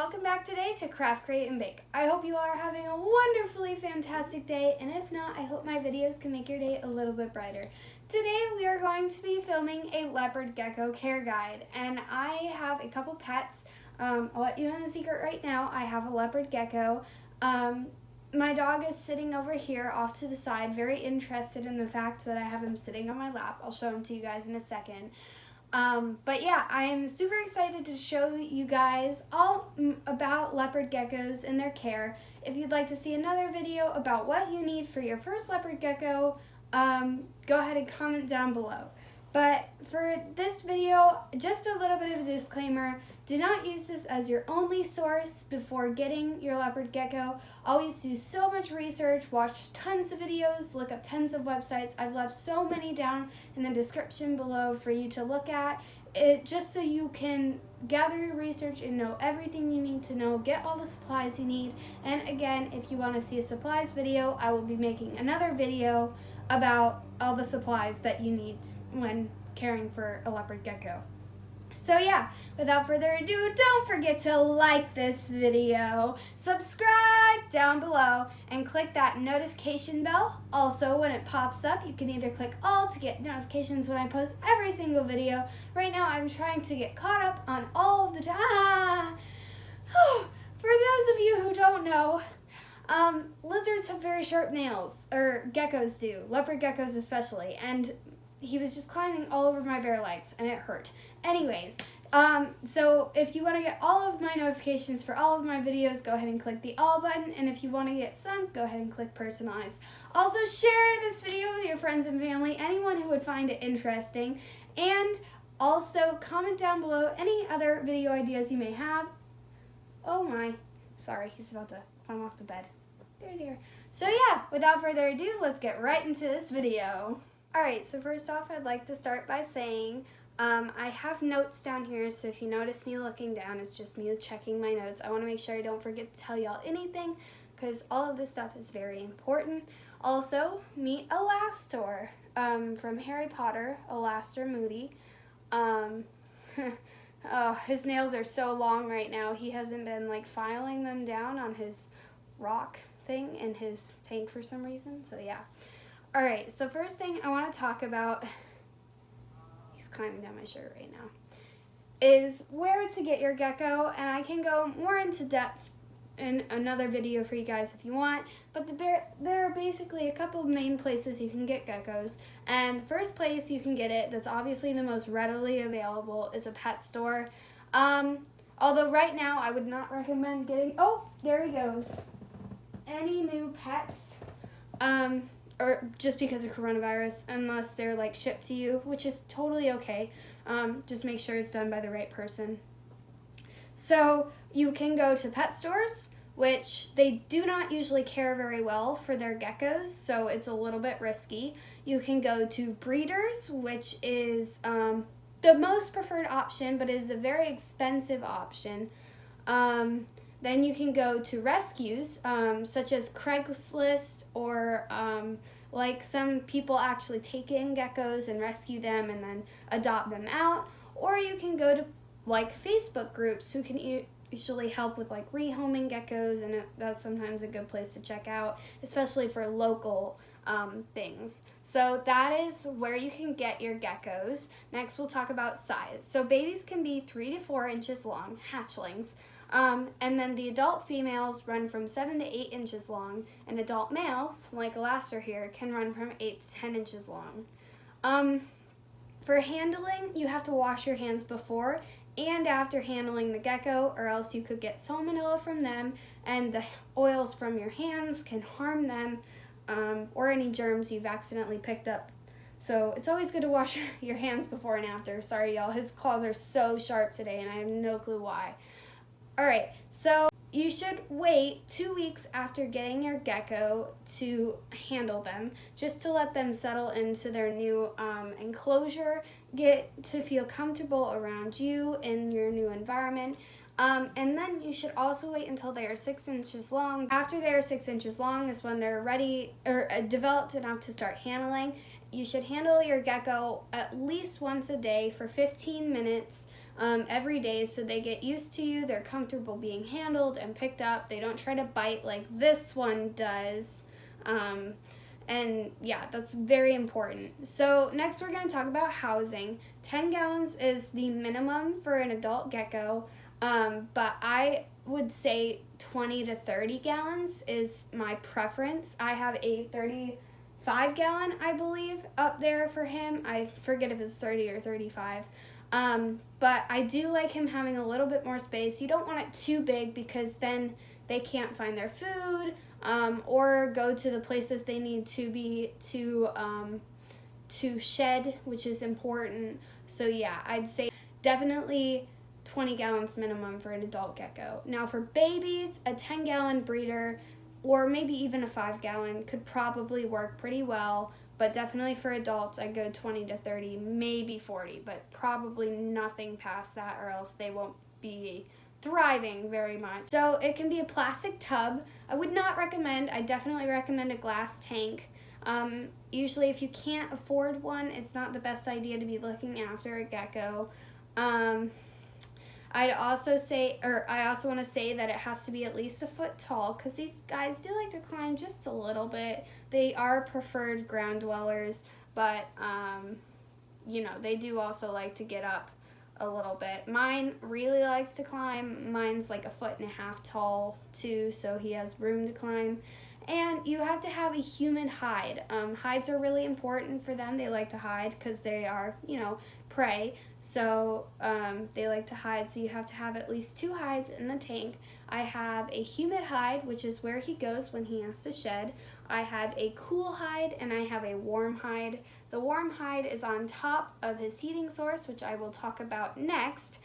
welcome back today to Craft, Create, and Bake. I hope you all are having a wonderfully fantastic day, and if not, I hope my videos can make your day a little bit brighter. Today we are going to be filming a leopard gecko care guide, and I have a couple pets. I'll let you in the secret right now. I have a leopard gecko. My dog is sitting over here off to the side, very interested in the fact that I have him sitting on my lap. I'll show him to you guys in a second. But yeah, I am super excited to show you guys all about leopard geckos and their care. If you'd like to see another video about what you need for your first leopard gecko, go ahead and comment down below. But for this video, just a little bit of a disclaimer. Do not use this as your only source before getting your leopard gecko. Always do so much research, watch tons of videos, look up tons of websites. I've left so many down in the description below for you to look at, just so you can gather your research and know everything you need to know, get all the supplies you need. And again, if you want to see a supplies video, I will be making another video about all the supplies that you need when caring for a leopard gecko. So yeah, without further ado, don't forget to like this video, subscribe down below, and click that notification bell. Also, when it pops up, you can either click all to get notifications when I post every single video. Right now, I'm trying to get caught up on all of the time. For those of you who don't know, lizards have very sharp nails, or geckos do, leopard geckos especially, and he was just climbing all over my bare legs, and it hurt. Anyways, so if you want to get all of my notifications for all of my videos, go ahead and click the all button, and if you want to get some, go ahead and click personalize. Also, share this video with your friends and family, anyone who would find it interesting, and also comment down below any other video ideas you may have. Oh my, sorry, he's about to climb off the bed. There. So yeah, without further ado, let's get right into this video. Alright, so first off, I'd like to start by saying I have notes down here, so if you notice me looking down, it's just me checking my notes. I want to make sure I don't forget to tell y'all anything, because all of this stuff is very important. Also, meet Alastor from Harry Potter, Alastor Moody. Oh, his nails are so long right now. He hasn't been filing them down on his rock thing in his tank for some reason, so yeah. Alright, so first thing I want to talk about, he's climbing down my shirt right now, is where to get your gecko, and I can go more into depth in another video for you guys if you want, but there are basically a couple of main places you can get geckos, and the first place you can get it, that's obviously the most readily available, is a pet store. Although right now I would not recommend getting, oh, there he goes, any new pets, or just because of coronavirus, unless they're shipped to you, which is totally okay. Just make sure it's done by the right person. So you can go to pet stores, which they do not usually care very well for their geckos, so it's a little bit risky. You can go to breeders, which is the most preferred option, but is a very expensive option. Then you can go to rescues, such as Craigslist, or some people actually take in geckos and rescue them and then adopt them out. Or you can go to Facebook groups who can usually help with rehoming geckos, and that's sometimes a good place to check out, especially for local things. So that is where you can get your geckos. Next, we'll talk about size. So babies can be 3 to 4 inches long, hatchlings. And then the adult females run from 7 to 8 inches long, and adult males, like Alastor here, can run from 8 to 10 inches long. For handling, you have to wash your hands before and after handling the gecko, or else you could get salmonella from them, and the oils from your hands can harm them, or any germs you've accidentally picked up. So it's always good to wash your hands before and after. Sorry y'all, his claws are so sharp today and I have no clue why. Alright, so you should wait 2 weeks after getting your gecko to handle them, just to let them settle into their new enclosure, get to feel comfortable around you in your new environment. And then you should also wait until they are 6 inches long. After they are 6 inches long is when they're ready or developed enough to start handling. You should handle your gecko at least once a day for 15 minutes. every day, so they get used to you. They're comfortable being handled and picked up. They don't try to bite like this one does. And yeah, that's very important. So next we're going to talk about housing. 10 gallons is the minimum for an adult gecko, but I would say 20 to 30 gallons is my preference. I have a 35-gallon, I believe, up there for him. I forget if it's 30 or 35. But I do like him having a little bit more space. You don't want it too big because then they can't find their food, or go to the places they need to be to shed, which is important. So yeah, I'd say definitely 20 gallons minimum for an adult gecko. Now for babies, a 10-gallon breeder or maybe even a 5-gallon could probably work pretty well, but definitely for adults, I'd go 20 to 30, maybe 40, but probably nothing past that, or else they won't be thriving very much. So it can be a plastic tub. I would not recommend, I definitely recommend a glass tank. Usually if you can't afford one, it's not the best idea to be looking after a gecko. I also want to say that it has to be at least a foot tall, because these guys do like to climb just a little bit. They are preferred ground dwellers, but they do also like to get up a little bit. Mine really likes to climb. Mine's like 1.5 feet tall too, so he has room to climb. And you have to have a humid hide. Hides are really important for them. They like to hide because they are, prey. So they like to hide, so you have to have at least 2 hides in the tank. I have a humid hide, which is where he goes when he has to shed. I have a cool hide, and I have a warm hide. The warm hide is on top of his heating source, which I will talk about next.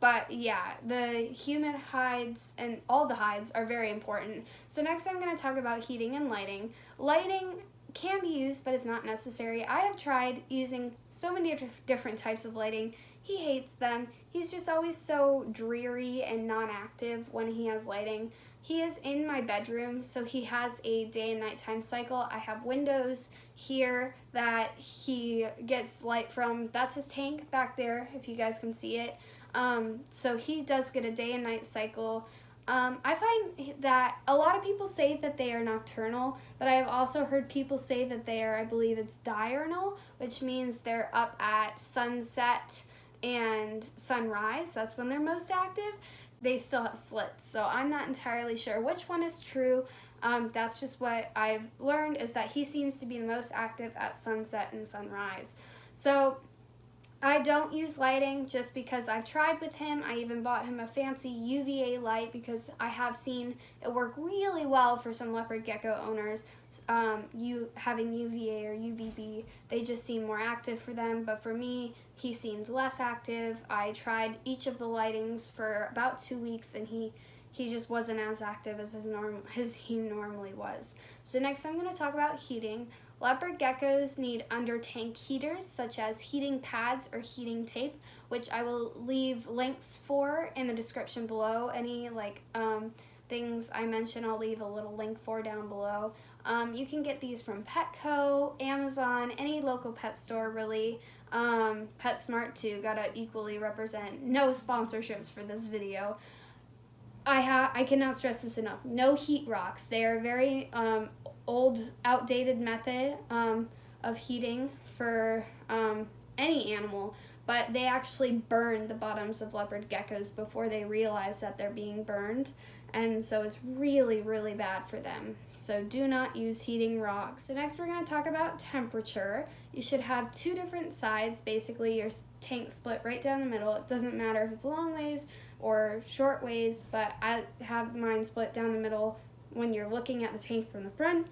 But yeah, the humid hides and all the hides are very important. So next I'm going to talk about heating and lighting. Lighting can be used, but it's not necessary. I have tried using so many different types of lighting. He hates them. He's just always so dreary and non-active when he has lighting. He is in my bedroom, so he has a day and nighttime cycle. I have windows here that he gets light from. That's his tank back there, if you guys can see it. So he does get a day and night cycle. I find that a lot of people say that they are nocturnal, but I have also heard people say that they are, I believe it's diurnal, which means they're up at sunset and sunrise. That's when they're most active. They still have slits, so I'm not entirely sure which one is true. That's just what I've learned, is that he seems to be the most active at sunset and sunrise. So I don't use lighting just because I've tried with him. I even bought him a fancy UVA light because I have seen it work really well for some leopard gecko owners. Having UVA or UVB, they just seem more active for them, but for me, he seemed less active. I tried each of the lightings for about 2 weeks, and he just wasn't as active as he normally was. So next I'm going to talk about heating. Leopard geckos need under tank heaters such as heating pads or heating tape, which I will leave links for in the description below. Any things I mention, I'll leave a little link for down below. You can get these from Petco, Amazon, any local pet store really. PetSmart too, gotta equally represent. No sponsorships for this video. I cannot stress this enough. No heat rocks. They are very old, outdated method of heating for any animal, but they actually burn the bottoms of leopard geckos before they realize that they're being burned, and so it's really, really bad for them. So do not use heating rocks. So next we're going to talk about temperature. You should have 2 different sides, basically your tank split right down the middle. It doesn't matter if it's long ways or short ways, but I have mine split down the middle when you're looking at the tank from the front,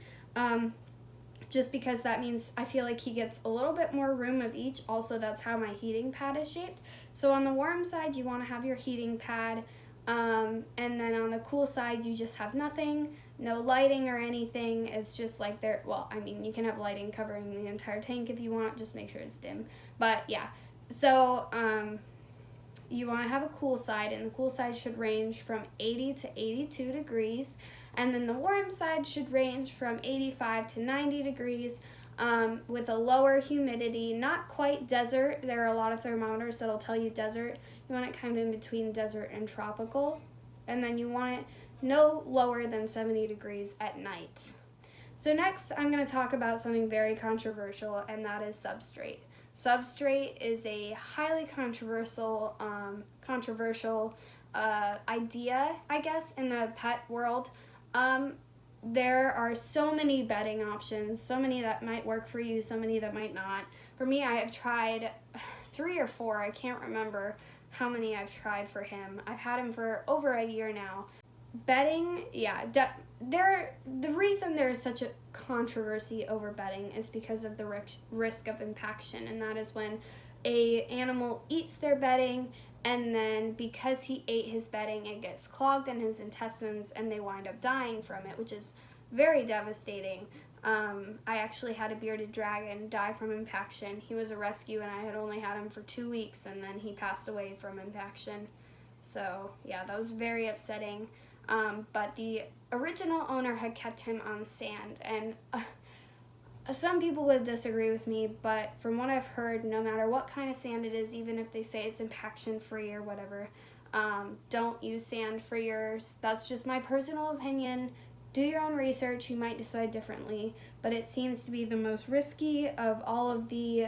just because that means I feel like he gets a little bit more room of each. Also, that's how my heating pad is shaped. So on the warm side, you want to have your heating pad, and then on the cool side, you just have nothing, no lighting or anything. It's just like you can have lighting covering the entire tank if you want, just make sure it's dim. But yeah, so you want to have a cool side, and the cool side should range from 80 to 82 degrees, and then the warm side should range from 85 to 90 degrees. with a lower humidity, not quite desert. There are a lot of thermometers that'll tell you desert. You want it kind of in between desert and tropical. And then you want it no lower than 70 degrees at night. So next, I'm going to talk about something very controversial, and that is substrate. Substrate is a highly controversial idea, I guess, in the pet world. There are so many bedding options, so many that might work for you, so many that might not. For me, I have tried 3 or 4. I can't remember how many I've tried for him. I've had him for over a year now. Bedding, yeah, the reason there is such a controversy over bedding is because of the risk of impaction, and that is when a animal eats their bedding, and then because he ate his bedding, it gets clogged in his intestines, and they wind up dying from it, which is very devastating. I actually had a bearded dragon die from impaction. He was a rescue, and I had only had him for 2 weeks, and then he passed away from impaction. So, yeah, that was very upsetting. But the original owner had kept him on sand, and some people would disagree with me, but from what I've heard, no matter what kind of sand it is, even if they say it's impaction free or whatever, don't use sand for yours. That's just my personal opinion. Do your own research. You might decide differently, but it seems to be the most risky of all of the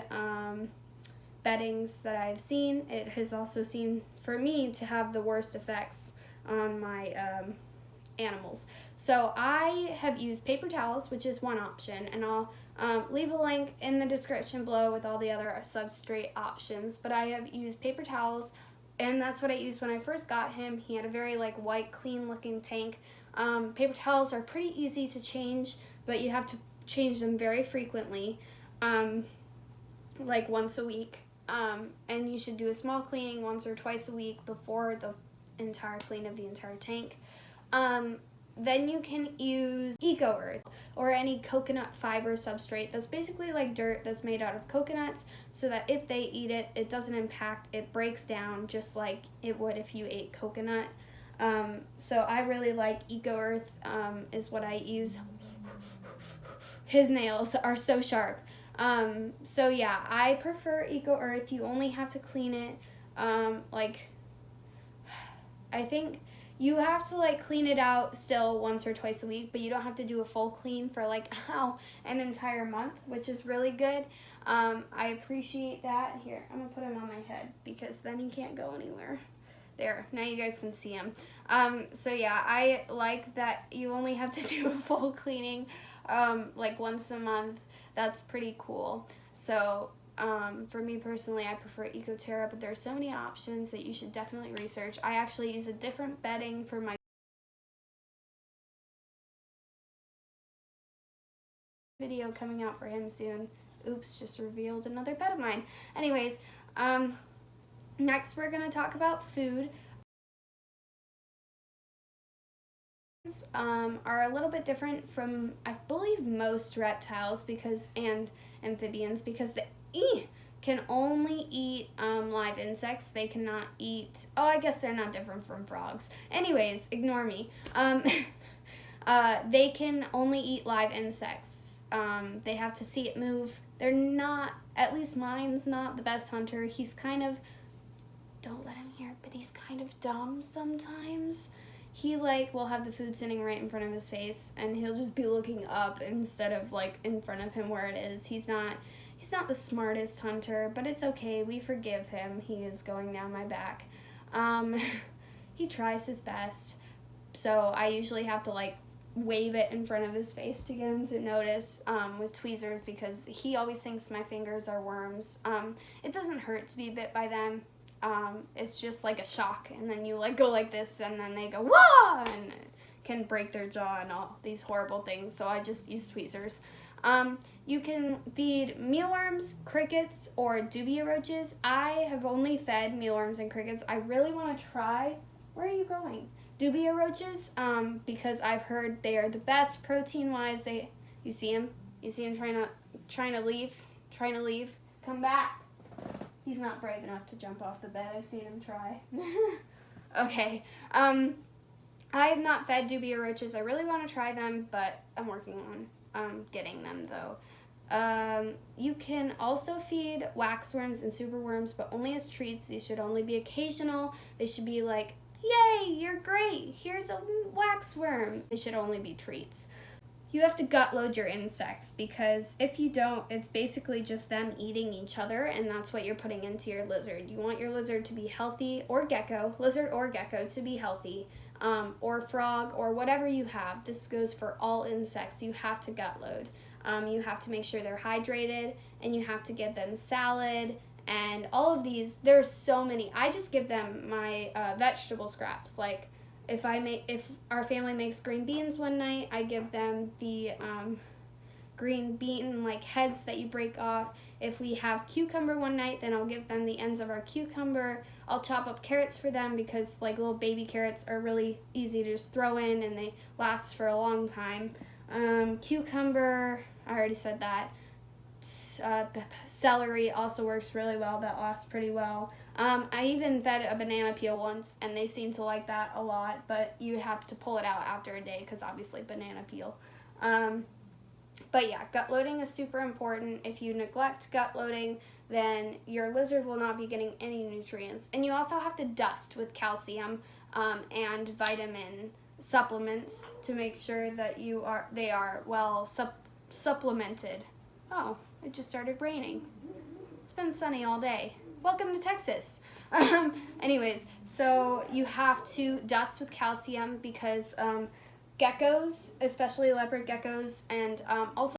beddings that I've seen. It has also seemed for me to have the worst effects on my animals. So I have used paper towels, which is one option, and I'll leave a link in the description below with all the other substrate options. But I have used paper towels, and that's what I used when I first got him. He had a very white, clean looking tank. Paper towels are pretty easy to change, but you have to change them very frequently, like once a week. And you should do a small cleaning once or twice a week before the entire clean of the entire tank. Then you can use Eco Earth or any coconut fiber substrate that's basically like dirt that's made out of coconuts, so that if they eat it, it doesn't impact, it breaks down just like it would if you ate coconut. So I really like Eco Earth, is what I use. His nails are so sharp. So yeah, I prefer Eco Earth. You only have to clean it, I think you have to clean it out still once or twice a week, but you don't have to do a full clean for an entire month, which is really good. I appreciate that. Here, I'm gonna put him on my head because then he can't go anywhere. There, now you guys can see him. So yeah, I like that you only have to do a full cleaning once a month. That's pretty cool. So for me personally, I prefer EcoTerra, but there are so many options that you should definitely research. I actually use a different bedding for my video coming out for him soon. Oops, just revealed another bed of mine. Anyways, next we're going to talk about food. Are a little bit different from, I believe, most reptiles and amphibians, because they can only eat live insects. They cannot eat, I guess they're not different from frogs. Anyways, ignore me. They can only eat live insects. They have to see it move. They're not, at least mine's not the best hunter. He's kind of, don't let him hear, but he's kind of dumb sometimes. He will have the food sitting right in front of his face, and he'll just be looking up instead of in front of him where it is. He's not the smartest hunter, but it's okay. We forgive him. He is going down my back. He tries his best, so I usually have to wave it in front of his face to get him to notice with tweezers, because he always thinks my fingers are worms. It doesn't hurt to be bit by them. It's just like a shock, and then you go like this, and then they go wah, and it can break their jaw and all these horrible things. So I just use tweezers. You can feed mealworms, crickets, or dubia roaches. I have only fed mealworms and crickets. I really want to try. Where are you going? Dubia roaches, because I've heard they are the best protein-wise. You see him? You see him trying to leave? Come back. He's not brave enough to jump off the bed. I've seen him try. Okay. I have not fed dubia roaches. I really want to try them, but I'm working on getting them, though. You can also feed waxworms and superworms, but only as treats. These should only be occasional. They should be like, yay, you're great, here's a waxworm. They should only be treats. You have to gut load your insects, because if you don't, it's basically just them eating each other, and that's what you're putting into your lizard. You want your lizard to be healthy, or gecko, lizard or gecko to be healthy, or frog, or whatever you have. This goes for all insects. You have to gut load. You have to make sure they're hydrated, and you have to give them salad, and all of these. There's so many. I just give them my vegetable scraps, like if our family makes green beans one night, I give them the green bean like heads that you break off. If we have cucumber one night, then I'll give them the ends of our cucumber. I'll chop up carrots for them, because like little baby carrots are really easy to just throw in and they last for a long time. Cucumber, I already said that. Celery also works really well. That lasts pretty well. I even fed a banana peel once, and they seem to like that a lot, but you have to pull it out after a day, because obviously banana peel. But yeah, gut loading is super important. If you neglect gut loading, then your lizard will not be getting any nutrients. And you also have to dust with calcium and vitamin supplements to make sure that they are well supplemented. Oh, it just started raining. It's been sunny all day. Welcome to Texas. Anyways, so you have to dust with calcium, because geckos, especially leopard geckos, and also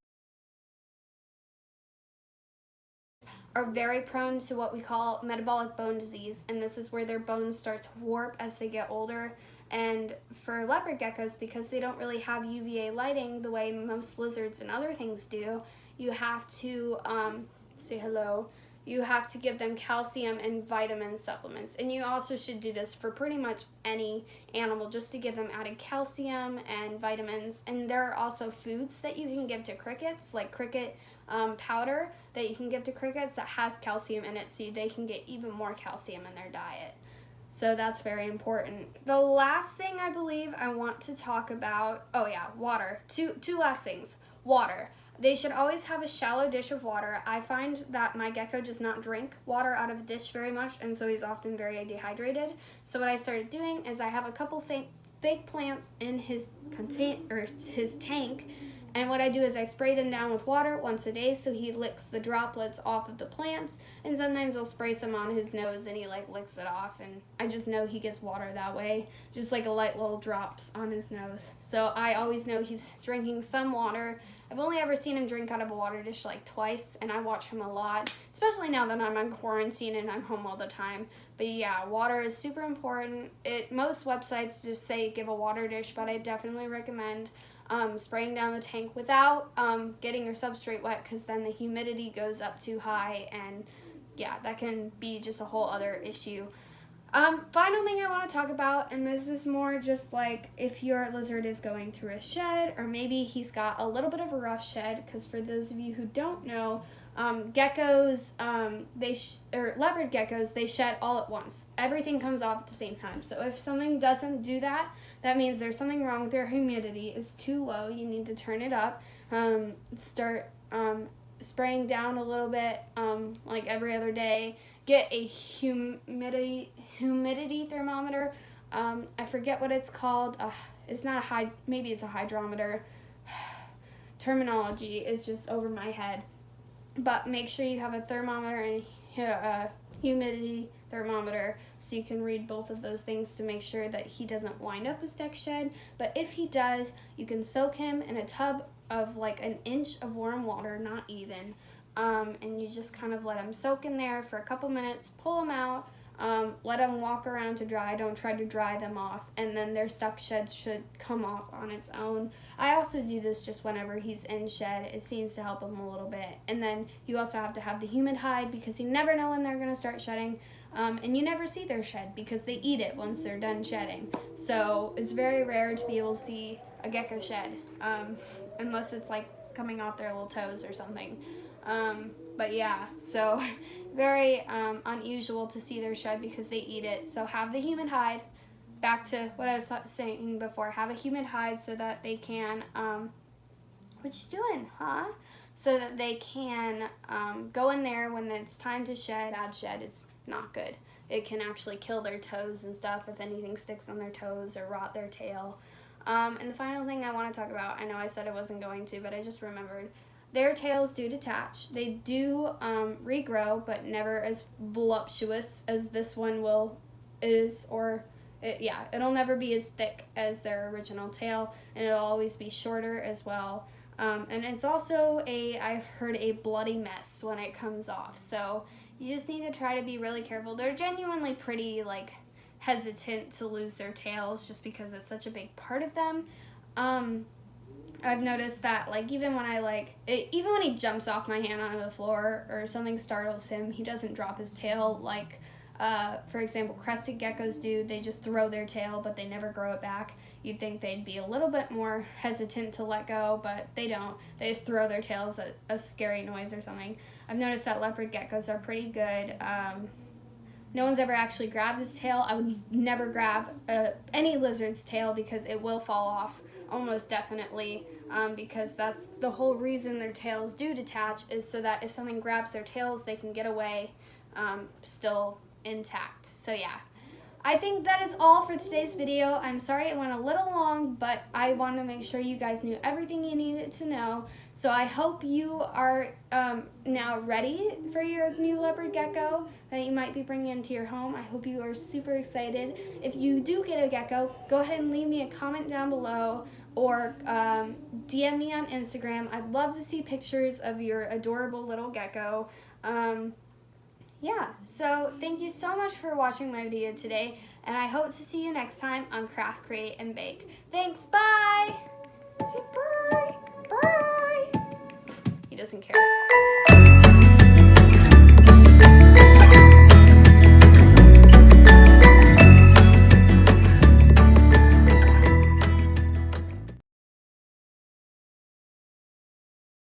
are very prone to what we call metabolic bone disease, and this is where their bones start to warp as they get older. And for leopard geckos, because they don't really have UVA lighting the way most lizards and other things do, you have to say hello. You have to give them calcium and vitamin supplements. And you also should do this for pretty much any animal, just to give them added calcium and vitamins. And there are also foods that you can give to crickets, like cricket powder that you can give to crickets that has calcium in it, so they can get even more calcium in their diet. So that's very important. The last thing I believe I want to talk about, oh yeah, water. Two last things. Water. They should always have a shallow dish of water. I find that my gecko does not drink water out of a dish very much, and so he's often very dehydrated. So what I started doing is I have a couple fake plants in his tank, and what I do is I spray them down with water once a day, so he licks the droplets off of the plants, and sometimes I'll spray some on his nose and he licks it off, and I just know he gets water that way, just like a light little drops on his nose. So I always know he's drinking some water. I've only ever seen him drink out of a water dish twice, and I watch him a lot, especially now that I'm on quarantine and I'm home all the time. But yeah, water is super important. Most websites just say give a water dish, but I definitely recommend spraying down the tank without getting your substrate wet, because then the humidity goes up too high, and yeah, that can be just a whole other issue. Final thing I want to talk about, and this is more just like if your lizard is going through a shed, or maybe he's got a little bit of a rough shed, because for those of you who don't know, geckos, leopard geckos, they shed all at once. Everything comes off at the same time. So if something doesn't do that, that means there's something wrong with their humidity. It's too low. You need to turn it up. Start spraying down a little bit, like every other day. Get a humidity thermometer. I forget what it's called. It's not maybe it's a hydrometer. Terminology is just over my head. But make sure you have a thermometer and a humidity thermometer, so you can read both of those things to make sure that he doesn't wind up his deck shed. But if he does, you can soak him in a tub of like an inch of warm water, not even, and you just kind of let him soak in there for a couple minutes, pull him out, let them walk around to dry. Don't try to dry them off, and then their stuck shed should come off on its own. I also do this just whenever he's in shed. It seems to help him a little bit. And then you also have to have the humid hide, because you never know when they're going to start shedding, and you never see their shed because they eat it once they're done shedding. So it's very rare to be able to see a gecko shed, unless it's like coming off their little toes or something. But yeah, so very unusual to see their shed because they eat it. So have the humid hide. Back to what I was saying before, have a humid hide so that they can, what you doing, huh? so that they can go in there when it's time to shed. Bad shed is not good. It can actually kill their toes and stuff if anything sticks on their toes or rot their tail. And the final thing I want to talk about, I know I said I wasn't going to, but I just remembered, their tails do detach. They do regrow, but never as voluptuous as this one it'll never be as thick as their original tail, and it'll always be shorter as well. And it's also I've heard, a bloody mess when it comes off. So you just need to try to be really careful. They're genuinely pretty, like, hesitant to lose their tails just because it's such a big part of them. I've noticed that, like, even when he jumps off my hand onto the floor or something startles him, he doesn't drop his tail like, for example, crested geckos do. They just throw their tail, but they never grow it back. You'd think they'd be a little bit more hesitant to let go, but they don't. They just throw their tails at a scary noise or something. I've noticed that leopard geckos are pretty good. No one's ever actually grabbed his tail. I would never grab any lizard's tail because it will fall off, almost definitely, because that's the whole reason their tails do detach, is so that if something grabs their tails, they can get away still intact. So yeah, I think that is all for today's video. I'm sorry it went a little long, but I want to make sure you guys knew everything you needed to know. So I hope you are now ready for your new leopard gecko that you might be bringing into your home. I hope you are super excited. If you do get a gecko, go ahead and leave me a comment down below, or DM me on Instagram. I'd love to see pictures of your adorable little gecko. Yeah, so thank you so much for watching my video today, and I hope to see you next time on Craft, Create, and Bake. Thanks, bye! Say bye! Bye! He doesn't care.